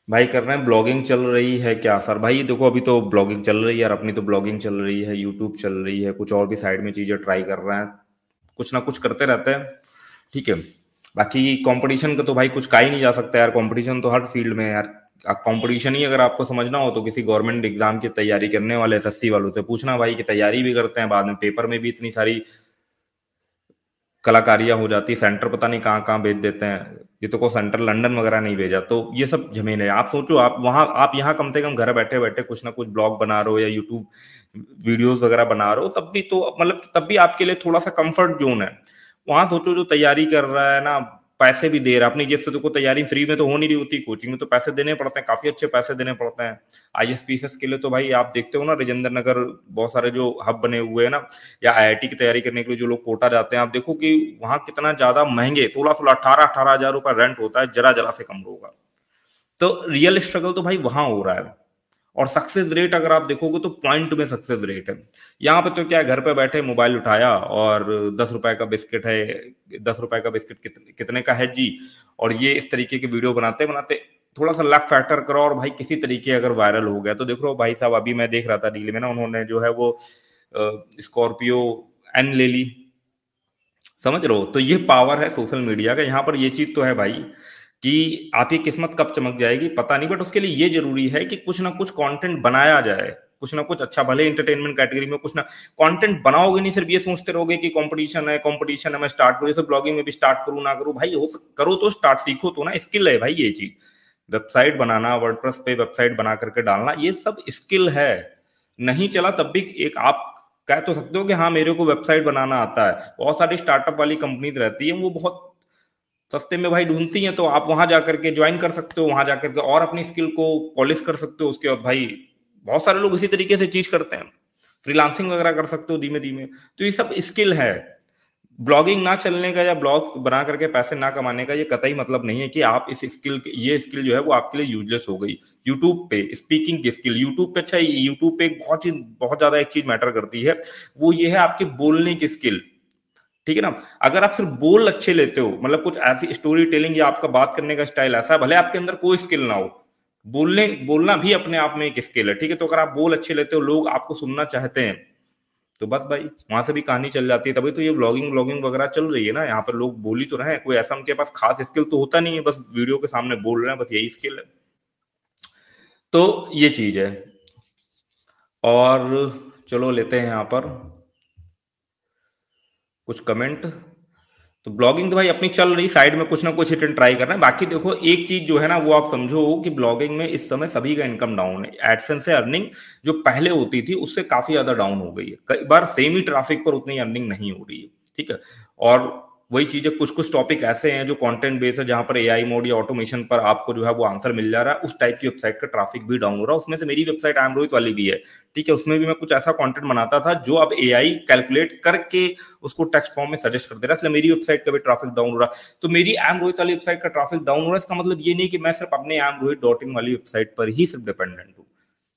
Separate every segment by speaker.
Speaker 1: भाई कर रहे हैं, ब्लॉगिंग चल रही है क्या सर? भाई देखो, अभी तो ब्लॉगिंग चल रही है यार, अपनी तो ब्लॉगिंग चल रही है, यूट्यूब चल रही है, कुछ और भी साइड में चीज़ें ट्राई कर रहे हैं, कुछ ना कुछ करते रहते हैं। ठीक है। बाकी कंपटीशन का तो भाई कुछ कहा ही नहीं जा सकता यार, कंपटीशन तो हर फील्ड में है यार। कंपटीशन ही अगर आपको समझना हो तो किसी गवर्नमेंट एग्जाम की तैयारी करने वाले एसएससी वालों से पूछना भाई, कि तैयारी भी करते हैं, बाद में पेपर में भी इतनी सारी कलाकारियां हो जाती है, सेंटर पता नहीं कहाँ कहाँ भेज देते हैं। ये तो को सेंटर लंदन वगैरह नहीं भेजा, तो ये सब झमेले है। आप सोचो, आप वहां, आप यहाँ कम से कम घर बैठे बैठे कुछ ना कुछ ब्लॉग बना रहे हो या यूट्यूब वीडियोस वगैरह बना रहे हो, तब भी तो मतलब तब भी आपके लिए थोड़ा सा कंफर्ट जोन है। वहां सोचो जो तैयारी कर रहा है ना, पैसे भी दे रहा है अपनी जेब से, तो कोई तैयारी फ्री में तो हो नहीं रही होती, कोचिंग में तो पैसे देने पड़ते हैं, काफी अच्छे पैसे देने पड़ते हैं। आईएएस के लिए तो भाई आप देखते हो ना, राजेंद्र नगर बहुत सारे जो हब बने हुए हैं ना, या आईआईटी की तैयारी करने के लिए जो लोग कोटा जाते हैं, आप देखो कि वहां कितना ज्यादा महंगे, 16 16 18 हजार रुपए रेंट होता है, जरा जरा से कम होगा। तो रियल स्ट्रगल तो भाई वहां हो रहा है। और सक्सेस रेट अगर आप देखोगे तो पॉइंट में सक्सेस रेट है। यहाँ पे तो क्या है, घर पे बैठे मोबाइल उठाया और 10 रुपए का बिस्किट है, 10 रुपए का बिस्किट कितने का है जी, और ये इस तरीके की वीडियो बनाते बनाते थोड़ा सा लक फैक्टर करो, और भाई किसी तरीके अगर वायरल हो गया तो देख लो भाई साहब, अभी मैं देख रहा था रील में ना, उन्होंने जो है वो स्कॉर्पियो एन ले ली। समझ रहे हो? तो ये पावर है सोशल मीडिया का। यहाँ पर ये चीज तो है भाई, कि आपकी किस्मत कब चमक जाएगी पता नहीं, बट उसके लिए ये जरूरी है कि कुछ ना कुछ कंटेंट बनाया जाए, कुछ ना कुछ अच्छा, भले इंटरटेनमेंट कैटेगरी में कुछ ना कंटेंट बनाओगे, नहीं सिर्फ ये सोचते रहोगे कि कंपटीशन है मैं स्टार्ट करूँ, जैसे ब्लॉगिंग में भी स्टार्ट करूँ ना करूँ भाई, करो तो स्टार्ट, सीखो तो ना, स्किल है भाई ये चीज। वेबसाइट बनाना, वर्डप्रेस पे वेबसाइट बना करके डालना, ये सब स्किल है। नहीं चला तब भी एक आप कह तो सकते हो कि हाँ मेरे को वेबसाइट बनाना आता है। बहुत सारी स्टार्टअप वाली कंपनीज रहती है, वो बहुत सस्ते में भाई ढूंढती हैं, तो आप वहां जाकर के ज्वाइन कर सकते हो, वहां जाकर के और अपनी स्किल को पॉलिश कर सकते हो। उसके बाद भाई बहुत सारे लोग इसी तरीके से चीज करते हैं, फ्रीलांसिंग वगैरह कर सकते हो धीमे धीमे। तो ये सब स्किल है। ब्लॉगिंग ना चलने का या ब्लॉग बना करके पैसे ना कमाने का ये कतई मतलब नहीं है कि आप इस स्किल, ये स्किल जो है वो आपके लिए यूजलेस हो गई। यूट्यूब पे स्पीकिंग की स्किल, यूट्यूब पे अच्छा, यूट्यूब पे एक बहुत ज्यादा एक चीज मैटर करती है, वो ये है आपकी बोलने की स्किल। ठीक है ना? अगर आप सिर्फ बोल अच्छे लेते हो, मतलब कुछ ऐसी स्टोरी टेलिंग या आपका बात करने का स्टाइल ऐसा है, भले आपके अंदर कोई स्किल ना हो, बोलना भी अपने आप में एक स्किल है। ठीक है? तो अगर आप बोल अच्छे लेते हो, लोग आपको सुनना चाहते हैं, तो बस भाई वहां से भी कहानी चल जाती है। तभी तो ये व्लॉगिंग व्लॉगिंग वगैरह चल रही है ना, यहाँ पर लोग बोल ही तो रहे हैं, कोई ऐसा उनके पास खास स्किल तो होता नहीं है, बस वीडियो के सामने बोल रहे हैं, बस यही स्किल है। तो ये चीज है। और चलो लेते हैं यहाँ पर कुछ कमेंट। तो ब्लॉगिंग तो भाई अपनी चल रही, साइड में कुछ ना कुछ हिट एंड ट्राई करना है। बाकी देखो एक चीज जो है ना, वो आप समझो कि ब्लॉगिंग में इस समय सभी का इनकम डाउन है। एडसेंस से अर्निंग जो पहले होती थी उससे काफी ज्यादा डाउन हो गई है, कई बार सेम ही ट्रैफिक पर उतनी अर्निंग नहीं हो रही है। ठीक है? और वही चीज है, कुछ कुछ टॉपिक ऐसे हैं जो कंटेंट बेस्ड है, जहां पर एआई मोड या ऑटोमेशन पर आपको जो है वो आंसर मिल जा रहा है, उस टाइप की वेबसाइट का ट्रैफिक भी डाउन हो रहा है। उसमें से मेरी वेबसाइट आई एम रोहित वाली भी है। ठीक है? उसमें भी मैं कुछ ऐसा कंटेंट बनाता था जो अब एआई कैलकुलेट करके उसको टेक्स्ट फॉर्म में सजेस्ट कर दे रहा है, इसलिए मेरी वेबसाइट का भी ट्रैफिक डाउन हो रहा है। तो मेरी एम रोहित वाली वेबसाइट का ट्रैफिक डाउन हो रहा है, इसका मतलब ये नहीं कि मैं सिर्फ अपने एम रोहित डॉट इन वाली वेबसाइट पर ही सिर्फ डिपेंडेंट हूँ।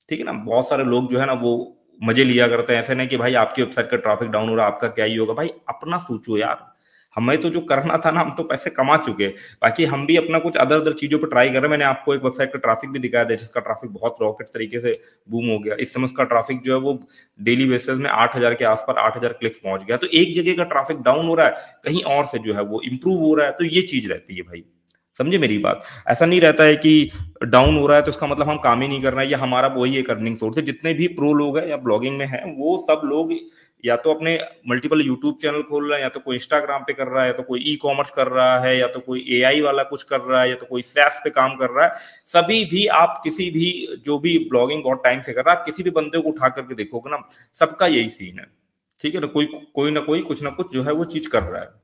Speaker 1: ठीक है ना? बहुत सारे लोग जो है ना वो मजे लिया करते हैं, ऐसे नहीं कि भाई आपकी वेबसाइट का ट्रैफिक डाउन हो रहा है आपका क्या ही होगा। भाई अपना सोचो यार, हमें तो जो करना था ना, हम तो पैसे कमा चुके हैं, बाकी हम भी अपना कुछ अदर अदर चीजों पर ट्राई कर रहे हैं। मैंने आपको एक वेबसाइट का ट्रैफिक भी दिखाया था जिसका ट्रैफिक बहुत रॉकेट तरीके से बूम हो गया। इस समय उसका ट्रैफिक जो है वो डेली बेसिस में 8,000 के आसपास 8,000 क्लिक्स पहुंच गया। तो एक जगह का ट्रैफिक डाउन हो रहा है, कहीं और से जो है वो इंप्रूव हो रहा है। तो ये चीज रहती है भाई, समझे मेरी बात? ऐसा नहीं रहता है कि डाउन हो रहा है तो उसका मतलब हम काम ही नहीं कर रहे हैं, या हमारा वही एक अर्निंग सोर्स है। जितने भी प्रो लोग हैं या ब्लॉगिंग में हैं, वो सब लोग या तो अपने मल्टीपल यूट्यूब चैनल खोल रहे हैं, या तो कोई इंस्टाग्राम पे कर रहा है, या तो कोई ई कॉमर्स कर रहा है, या तो कोई एआई वाला कुछ कर रहा है, या तो कोई सैस पे काम कर रहा है। सभी भी आप किसी भी जो भी ब्लॉगिंग बहुत टाइम से कर रहा है, आप किसी भी बंदे को उठा करके देखोगे ना, सबका यही सीन है। ठीक है ना? कोई कोई ना कोई कुछ ना कुछ जो है वो चीज कर रहा है।